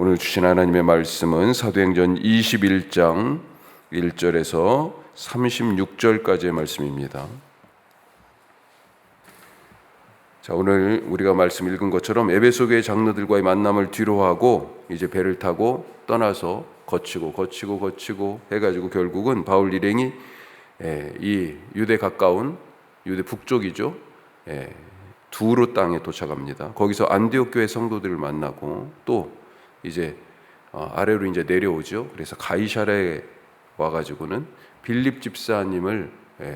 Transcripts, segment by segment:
오늘 주신 하나님의 말씀은 사도행전 21장 1절에서 36절까지의 말씀입니다. 자, 오늘 우리가 말씀 읽은 것처럼 에베소 교회 장로들과의 만남을 뒤로하고 이제 배를 타고 떠나서 거치고 해가지고 결국은 바울 일행이 이 유대 가까운 유대 북쪽이죠. 두로 땅에 도착합니다. 거기서 안디옥 교회 성도들을 만나고 또 이제 아래로 이제 내려오죠. 그래서 가이사랴에 와가지고는 빌립 집사님을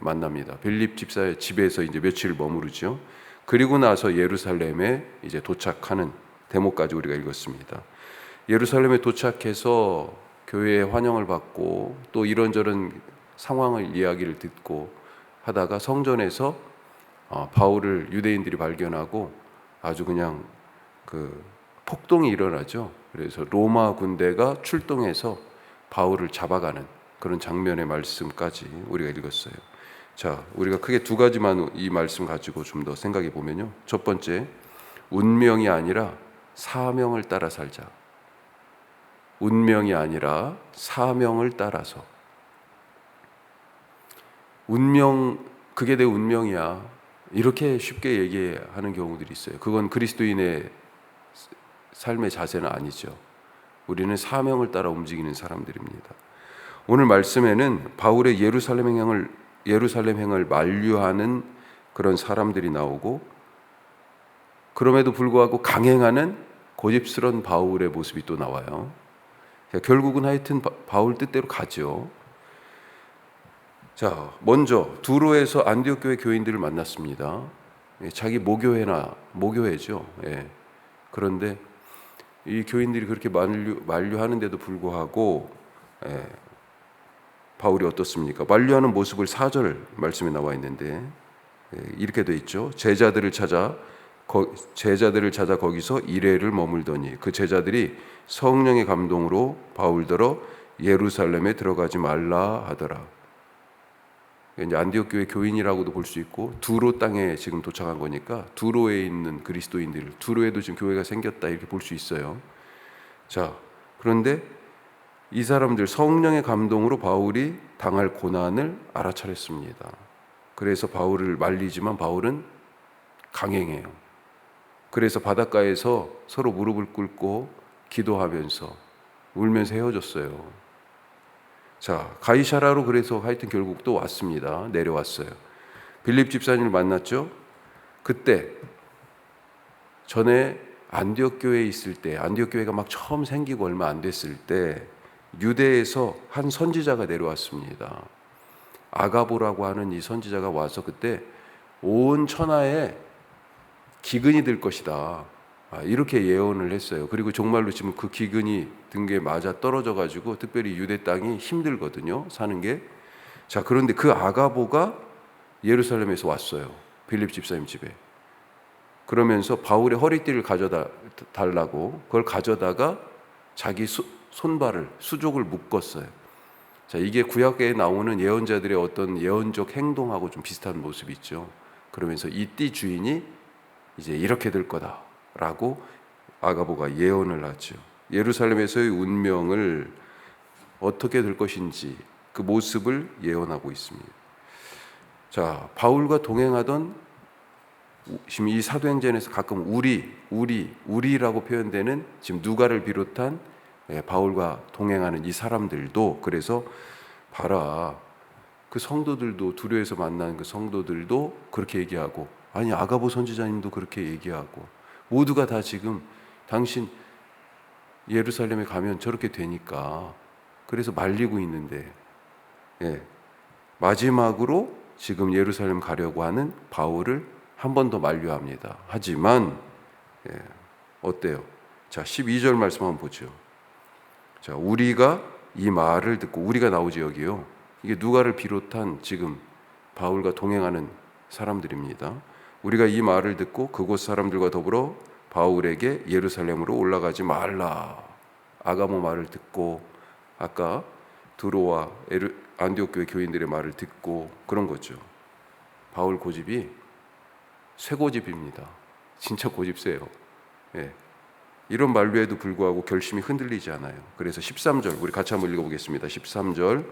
만납니다. 빌립 집사의 집에서 이제 며칠 머무르죠. 그리고 나서 예루살렘에 이제 도착하는 대목까지 우리가 읽었습니다. 예루살렘에 도착해서 교회의 환영을 받고 또 이런저런 상황을 이야기를 듣고 하다가 성전에서 바울을 유대인들이 발견하고 아주 그냥 그 폭동이 일어나죠. 그래서 로마 군대가 출동해서 바울을 잡아가는 그런 장면의 말씀까지 우리가 읽었어요. 자, 우리가 크게 두 가지만 이 말씀 가지고 좀 더 생각해 보면요. 첫 번째, 운명이 아니라 사명을 따라 살자. 운명이 아니라 사명을 따라서. 운명, 그게 내 운명이야. 이렇게 쉽게 얘기하는 경우들이 있어요. 그건 그리스도인의 삶의 자세는 아니죠. 우리는 사명을 따라 움직이는 사람들입니다. 오늘 말씀에는 바울의 예루살렘 행을 만류하는 그런 사람들이 나오고 그럼에도 불구하고 강행하는 고집스러운 바울의 모습이 또 나와요. 결국은 하여튼 바울 뜻대로 가죠. 자, 먼저 두로에서 안디옥 교회 교인들을 만났습니다. 자기 모교회죠. 그런데 이 교인들이 그렇게 만류하는데도 불구하고 바울이 어떻습니까? 만류하는 모습을 4절 말씀에 나와 있는데 이렇게 돼 있죠. 제자들을 찾아 거기서 이레를 머물더니 그 제자들이 성령의 감동으로 바울더러 예루살렘에 들어가지 말라 하더라. 이제 안디옥 교회 교인이라고도 볼 수 있고 두로 땅에 지금 도착한 거니까 두로에 있는 그리스도인들, 두로에도 지금 교회가 생겼다 이렇게 볼 수 있어요. 자, 그런데 이 사람들 성령의 감동으로 바울이 당할 고난을 알아차렸습니다. 그래서 바울을 말리지만 바울은 강행해요. 그래서 바닷가에서 서로 무릎을 꿇고 기도하면서 울면서 헤어졌어요. 자, 가이사랴로 그래서 하여튼 결국 또 왔습니다. 내려왔어요. 빌립 집사님을 만났죠. 그때 전에 안디옥 교회에 있을 때, 안디옥 교회가 막 처음 생기고 얼마 안 됐을 때 유대에서 한 선지자가 내려왔습니다. 아가보라고 하는 이 선지자가 와서 그때 온 천하에 기근이 들 것이다. 이렇게 예언을 했어요. 그리고 정말로 지금 그 기근이 등에 맞아 떨어져 가지고 특별히 유대 땅이 힘들거든요. 사는 게. 자, 그런데 그 아가보가 예루살렘에서 왔어요. 빌립 집사님 집에. 그러면서 바울의 허리띠를 가져다 달라고 그걸 가져다가 자기 손발을 수족을 묶었어요. 자, 이게 구약에 나오는 예언자들의 어떤 예언적 행동하고 좀 비슷한 모습이 있죠. 그러면서 이 띠 주인이 이제 이렇게 될 거다라고 아가보가 예언을 하죠. 예루살렘에서의 운명을 어떻게 될 것인지 그 모습을 예언하고 있습니다. 자, 바울과 동행하던 지금 이 사도행전에서 가끔 우리라고 표현되는 지금 누가를 비롯한 바울과 동행하는 이 사람들도 그래서 봐라, 그 성도들도 두로에서 만난 그 성도들도 그렇게 얘기하고 아니 아가보 선지자님도 그렇게 얘기하고 모두가 다 지금 당신 예루살렘에 가면 저렇게 되니까 그래서 말리고 있는데 마지막으로 지금 예루살렘 가려고 하는 바울을 한 번 더 만류합니다. 하지만 어때요? 자, 12절 말씀 한번 보죠. 자, 우리가 이 말을 듣고, 우리가 나오지 여기요. 이게 누가를 비롯한 지금 바울과 동행하는 사람들입니다. 우리가 이 말을 듣고 그곳 사람들과 더불어 바울에게 예루살렘으로 올라가지 말라. 아가모 말을 듣고 아까 두로와 안디옥 교회 교인들의 말을 듣고 그런 거죠. 바울 고집이 쇠고집입니다. 진짜 고집세요. 이런 만류에도 불구하고 결심이 흔들리지 않아요. 그래서 13절 우리 같이 한번 읽어보겠습니다. 13절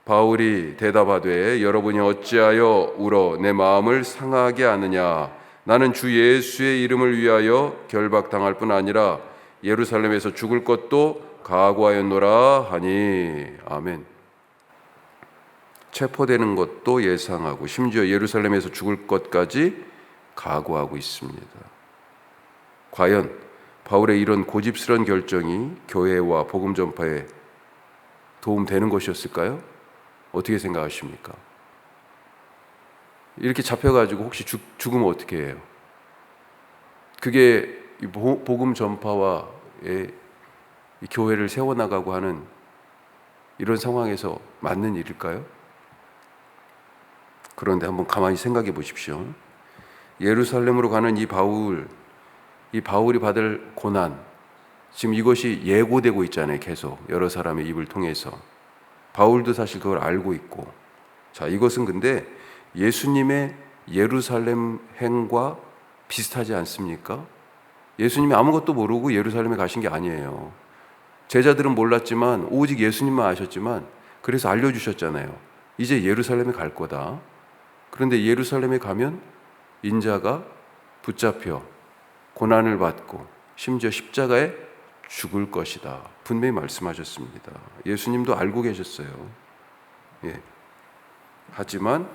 바울이 대답하되 여러분이 어찌하여 울어 내 마음을 상하게 하느냐 나는 주 예수의 이름을 위하여 결박당할 뿐 아니라 예루살렘에서 죽을 것도 각오하였노라 하니. 아멘. 체포되는 것도 예상하고 심지어 예루살렘에서 죽을 것까지 각오하고 있습니다. 과연 바울의 이런 고집스러운 결정이 교회와 복음 전파에 도움되는 것이었을까요? 어떻게 생각하십니까? 이렇게 잡혀가지고 혹시 죽으면 어떻게 해요? 그게 복음 전파와 이 교회를 세워나가고 하는 이런 상황에서 맞는 일일까요? 그런데 한번 가만히 생각해 보십시오. 예루살렘으로 가는 이 바울이 받을 고난, 지금 이것이 예고되고 있잖아요. 계속 여러 사람의 입을 통해서. 바울도 사실 그걸 알고 있고. 자, 이것은 근데 예수님의 예루살렘 행과 비슷하지 않습니까? 예수님이 아무것도 모르고 예루살렘에 가신 게 아니에요. 제자들은 몰랐지만 오직 예수님만 아셨지만 그래서 알려주셨잖아요. 이제 예루살렘에 갈 거다. 그런데 예루살렘에 가면 인자가 붙잡혀 고난을 받고 심지어 십자가에 죽을 것이다. 분명히 말씀하셨습니다. 예수님도 알고 계셨어요. 예. 하지만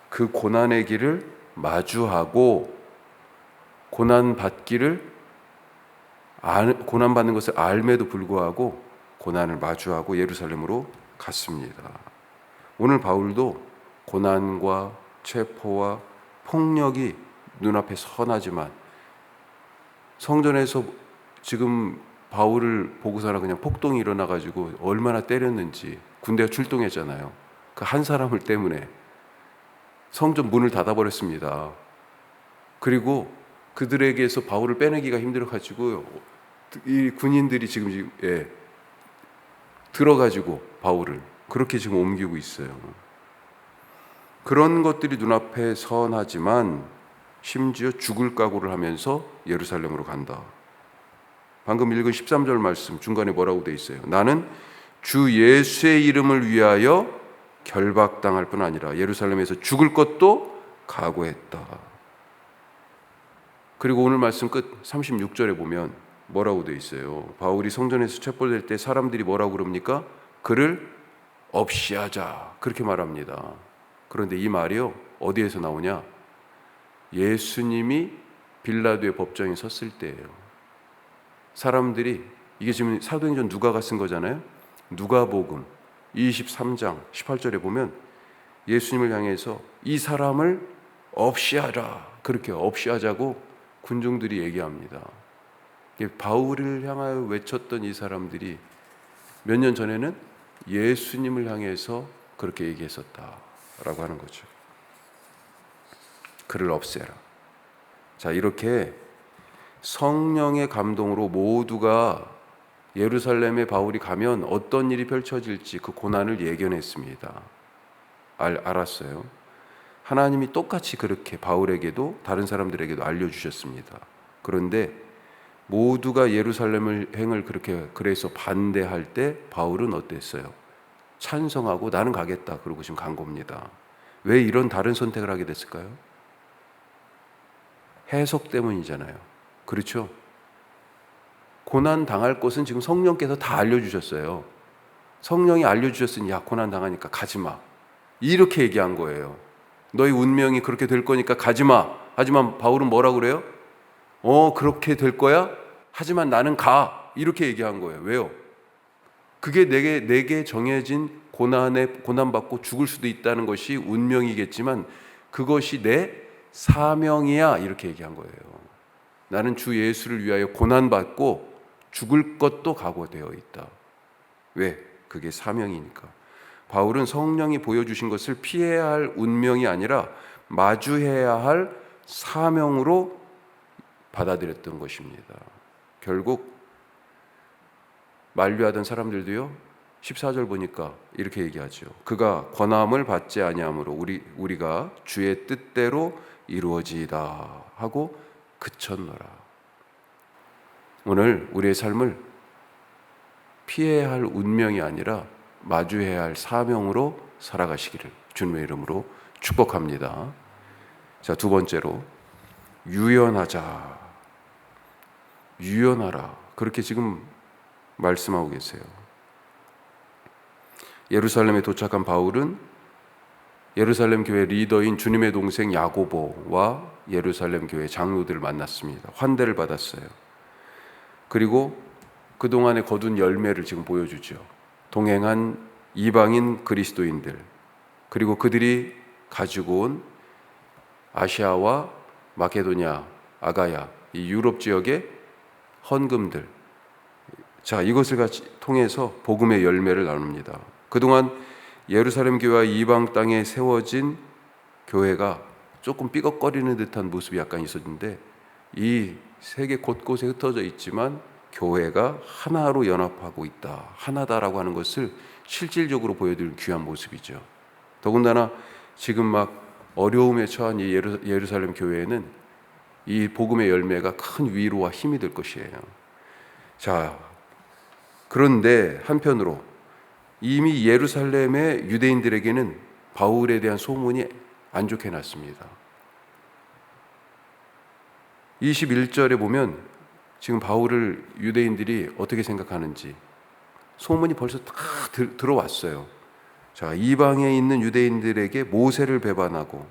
그 고난의 길을 마주하고 고난받는 것을 알매도 불구하고 고난을 마주하고 예루살렘으로 갔습니다. 오늘 바울도 고난과 체포와 폭력이 눈앞에 선하지만 성전에서 지금 바울을 보고서나 그냥 폭동이 일어나가지고 얼마나 때렸는지 군대가 출동했잖아요. 그 한 사람을 때문에 성전 문을 닫아버렸습니다. 그리고 그들에게서 바울을 빼내기가 힘들어가지고 이 군인들이 지금 들어가지고 바울을 그렇게 지금 옮기고 있어요. 그런 것들이 눈앞에 선하지만 심지어 죽을 각오를 하면서 예루살렘으로 간다. 방금 읽은 13절 말씀 중간에 뭐라고 돼 있어요? 나는 주 예수의 이름을 위하여 결박당할 뿐 아니라 예루살렘에서 죽을 것도 각오했다. 그리고 오늘 말씀 끝 36절에 보면 뭐라고 돼 있어요? 바울이 성전에서 체포될 때 사람들이 뭐라고 그럽니까? 그를 없이 하자 그렇게 말합니다. 그런데 이 말이요 어디에서 나오냐? 예수님이 빌라도의 법정에 섰을 때예요. 사람들이 이게 지금 사도행전 누가가 쓴 거잖아요. 누가복음 23장 18절에 보면 예수님을 향해서 이 사람을 없이 하라 그렇게 없이 하자고 군중들이 얘기합니다. 바울을 향하여 외쳤던 이 사람들이 몇 년 전에는 예수님을 향해서 그렇게 얘기했었다라고 하는 거죠. 그를 없애라. 자, 이렇게 성령의 감동으로 모두가 예루살렘에 바울이 가면 어떤 일이 펼쳐질지 그 고난을 예견했습니다. 알았어요. 하나님이 똑같이 그렇게 바울에게도 다른 사람들에게도 알려주셨습니다. 그런데 모두가 예루살렘을 행을 그래서 반대할 때 바울은 어땠어요? 찬성하고 나는 가겠다 그러고 지금 간 겁니다. 왜 이런 다른 선택을 하게 됐을까요? 해석 때문이잖아요. 그렇죠? 고난 당할 것은 지금 성령께서 다 알려주셨어요. 성령이 알려주셨으니 야 고난 당하니까 가지마 이렇게 얘기한 거예요. 너희 운명이 그렇게 될 거니까 가지마. 하지만 바울은 뭐라고 그래요? 그렇게 될 거야? 하지만 나는 가 이렇게 얘기한 거예요. 왜요? 그게 내게 정해진 고난받고 죽을 수도 있다는 것이 운명이겠지만 그것이 내 사명이야 이렇게 얘기한 거예요. 나는 주 예수를 위하여 고난받고 죽을 것도 각오되어 있다. 왜? 그게 사명이니까. 바울은 성령이 보여주신 것을 피해야 할 운명이 아니라 마주해야 할 사명으로 받아들였던 것입니다. 결국 만류하던 사람들도요 14절 보니까 이렇게 얘기하죠. 그가 권함을 받지 아니하므로 우리가 주의 뜻대로 이루어지이다 하고 그쳤노라. 오늘 우리의 삶을 피해야 할 운명이 아니라 마주해야 할 사명으로 살아가시기를 주님의 이름으로 축복합니다. 자, 두 번째로 유연하자. 유연하라. 그렇게 지금 말씀하고 계세요. 예루살렘에 도착한 바울은 예루살렘 교회 리더인 주님의 동생 야고보와 예루살렘 교회 장로들을 만났습니다. 환대를 받았어요. 그리고 그동안에 거둔 열매를 지금 보여주죠. 동행한 이방인 그리스도인들, 그리고 그들이 가지고 온 아시아와 마케도냐, 아가야, 이 유럽 지역의 헌금들, 자, 이것을 같이 통해서 복음의 열매를 나눕니다. 그동안 예루살렘 교회와 이방 땅에 세워진 교회가 조금 삐걱거리는 듯한 모습이 약간 있었는데, 이 세계 곳곳에 흩어져 있지만 교회가 하나로 연합하고 있다, 하나다라고 하는 것을 실질적으로 보여드릴 귀한 모습이죠. 더군다나 지금 막 어려움에 처한 이 예루살렘 교회에는 이 복음의 열매가 큰 위로와 힘이 될 것이에요. 자, 그런데 한편으로 이미 예루살렘의 유대인들에게는 바울에 대한 소문이 안 좋게 났습니다. 21절에 보면 지금 바울을 유대인들이 어떻게 생각하는지 소문이 벌써 다 들어왔어요. 자, 이방에 있는 유대인들에게 모세를 배반하고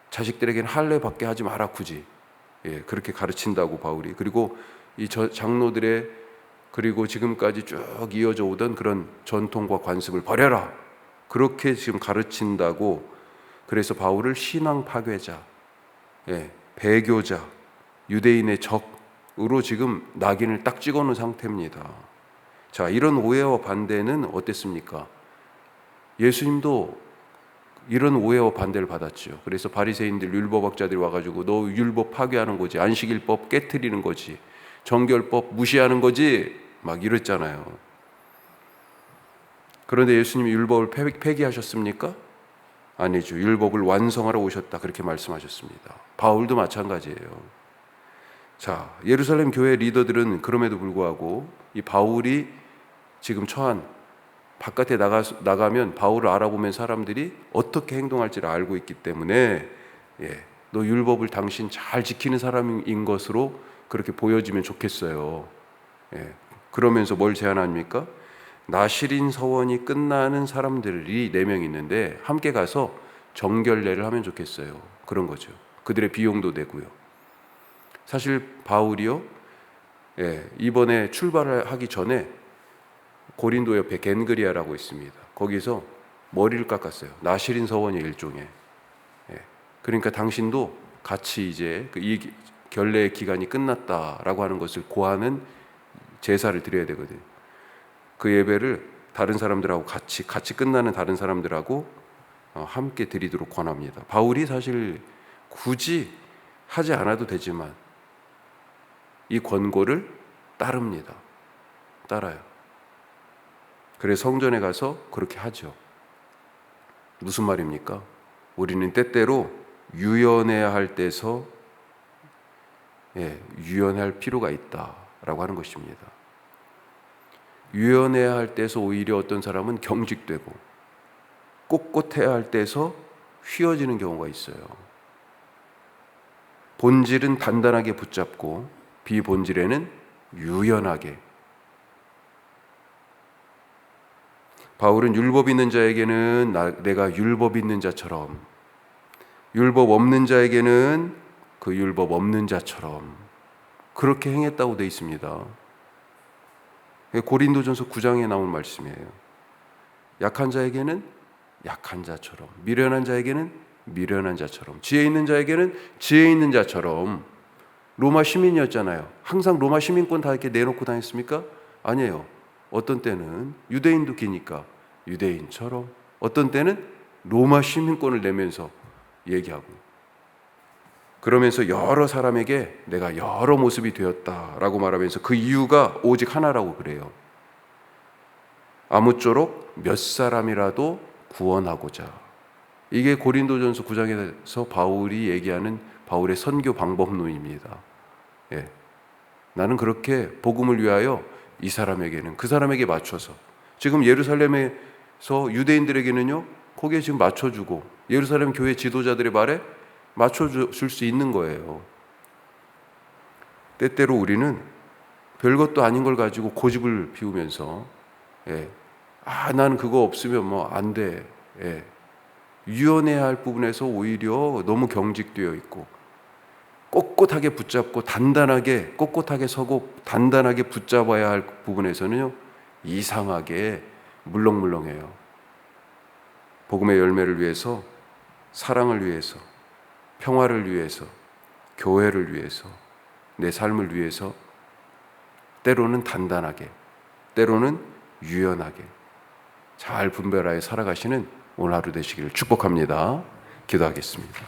자식들에게는 할례 받게 하지 마라 굳이, 그렇게 가르친다고 바울이. 그리고 이 장로들의, 그리고 지금까지 쭉 이어져 오던 그런 전통과 관습을 버려라, 그렇게 지금 가르친다고. 그래서 바울을 신앙 파괴자, 배교자, 유대인의 적으로 지금 낙인을 딱 찍어놓은 상태입니다. 자, 이런 오해와 반대는 어땠습니까? 예수님도 이런 오해와 반대를 받았죠. 그래서 바리새인들, 율법학자들이 와가지고 너 율법 파괴하는 거지, 안식일법 깨트리는 거지, 정결법 무시하는 거지, 막 이랬잖아요. 그런데 예수님이 율법을 폐기하셨습니까? 아니죠. 율법을 완성하러 오셨다, 그렇게 말씀하셨습니다. 바울도 마찬가지예요. 자, 예루살렘 교회 리더들은 그럼에도 불구하고 이 바울이 지금 처한, 바깥에 나가면 바울을 알아보면 사람들이 어떻게 행동할지를 알고 있기 때문에, 너 율법을 당신 잘 지키는 사람인 것으로 그렇게 보여지면 좋겠어요. 그러면서 뭘 제안합니까? 나실인 서원이 끝나는 사람들이 4명 있는데 함께 가서 정결례를 하면 좋겠어요. 그런 거죠. 그들의 비용도 되고요. 사실 바울이요, 이번에 출발을 하기 전에 고린도 옆에 겐그리아라고 있습니다. 거기서 머리를 깎았어요. 나실인 서원의 일종의. 그러니까 당신도 같이 이제 이 결례의 기간이 끝났다라고 하는 것을 고하는 제사를 드려야 되거든요. 그 예배를 다른 사람들하고 같이 끝나는 다른 사람들하고 함께 드리도록 권합니다. 바울이 사실 굳이 하지 않아도 되지만 이 권고를 따릅니다. 따라요. 그래서 성전에 가서 그렇게 하죠. 무슨 말입니까? 우리는 때때로 유연해야 할 때서 유연할 필요가 있다라고 하는 것입니다. 유연해야 할 때서 오히려 어떤 사람은 경직되고 꼿꼿해야 할 때서 휘어지는 경우가 있어요. 본질은 단단하게 붙잡고 비본질에는 유연하게. 바울은 율법 있는 자에게는 내가 율법 있는 자처럼, 율법 없는 자에게는 그 율법 없는 자처럼 그렇게 행했다고 되어 있습니다. 고린도전서 9장에 나온 말씀이에요. 약한 자에게는 약한 자처럼, 미련한 자에게는 미련한 자처럼, 지혜 있는 자에게는 지혜 있는 자처럼. 로마 시민이었잖아요. 항상 로마 시민권 다 이렇게 내놓고 다녔습니까? 아니에요. 어떤 때는 유대인도 기니까 유대인처럼, 어떤 때는 로마 시민권을 내면서 얘기하고, 그러면서 여러 사람에게 내가 여러 모습이 되었다라고 말하면서 그 이유가 오직 하나라고 그래요. 아무쪼록 몇 사람이라도 구원하고자. 이게 고린도전서 9장에서 바울이 얘기하는 바울의 선교 방법론입니다. 나는 그렇게 복음을 위하여 이 사람에게는 그 사람에게 맞춰서, 지금 예루살렘에서 유대인들에게는요 거기에 지금 맞춰주고 예루살렘 교회 지도자들의 말에 맞춰줄 수 있는 거예요. 때때로 우리는 별것도 아닌 걸 가지고 고집을 피우면서 나는 그거 없으면 뭐 안 돼. 유연해야 할 부분에서 오히려 너무 경직되어 있고, 꼿꼿하게 붙잡고 단단하게 꼿꼿하게 서고 단단하게 붙잡아야 할 부분에서는요 이상하게 물렁물렁해요. 복음의 열매를 위해서, 사랑을 위해서, 평화를 위해서, 교회를 위해서, 내 삶을 위해서 때로는 단단하게, 때로는 유연하게 잘 분별하여 살아가시는 오늘 하루 되시기를 축복합니다. 기도하겠습니다.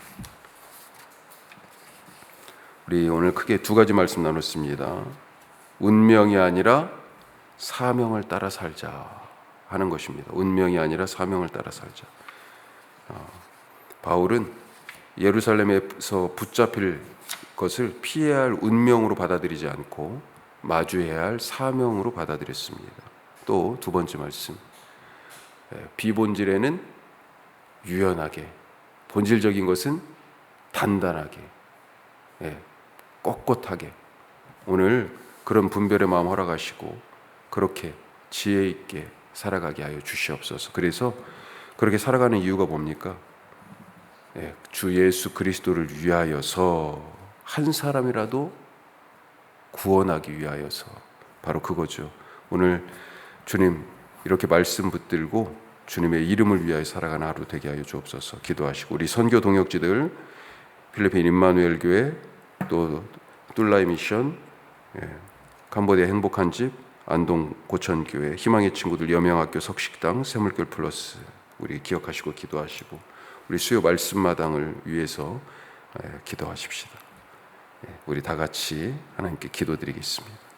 우리 오늘 크게 두 가지 말씀 나눴습니다. 운명이 아니라 사명을 따라 살자 하는 것입니다. 운명이 아니라 사명을 따라 살자. 바울은 예루살렘에서 붙잡힐 것을 피해야 할 운명으로 받아들이지 않고 마주해야 할 사명으로 받아들였습니다. 또 두 번째 말씀, 비본질에는 유연하게, 본질적인 것은 단단하게, 꼿꼿하게, 오늘 그런 분별의 마음 허락하시고 그렇게 지혜 있게 살아가게 하여 주시옵소서. 그래서 그렇게 살아가는 이유가 뭡니까? 주 예수 그리스도를 위하여서, 한 사람이라도 구원하기 위하여서, 바로 그거죠. 오늘 주님 이렇게 말씀 붙들고 주님의 이름을 위하여 살아가는 하루 되게 하여 주옵소서. 기도하시고 우리 선교 동역지들, 필리핀 임마누엘 교회, 또 뚫라이 미션, 캄보디아 행복한 집, 안동 고천교회, 희망의 친구들, 여명학교, 석식당, 새물결 플러스, 우리 기억하시고 기도하시고 우리 수요 말씀마당을 위해서 기도하십시다. 우리 다 같이 하나님께 기도드리겠습니다.